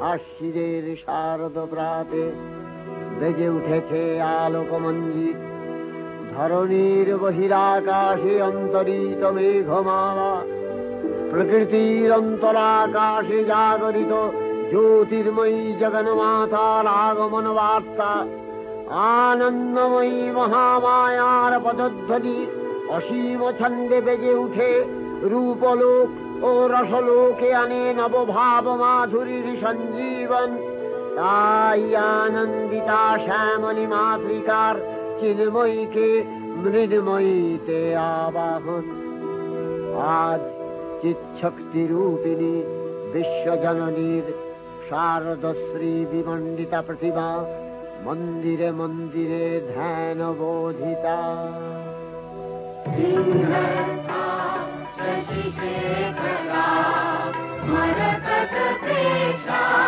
হাসিদের শারদ প্রাতে বেজে উঠেছে আলোকমঞ্জিত ধরণীর বহিরাকাশে অন্তরিত মেঘমালা প্রকৃতির অন্তরাকাশে জাগরিত জ্যোতির্ময়ী জগন্মাতার আগমন বার্তা আনন্দময়ী মহামায়ার পদধ্বনি অসীম ছন্দে বেজে উঠে রূপলোক ও রসলোকে আনে নবভাব মাধুরীর সঞ্জীবন। তাই আনন্দিতা শ্যামলী মাতৃকার চিন্ময়ীকে মৃন্ময়ীতে আবাহন। আজ চিৎশক্তি রূপিণী বিশ্বজননীর শারদশ্রী বিমণ্ডিতা প্রতিমা মন্দিরে মন্দিরে ধ্যান বোধিতা। शशिशेखरा मरकत प्रेक्षा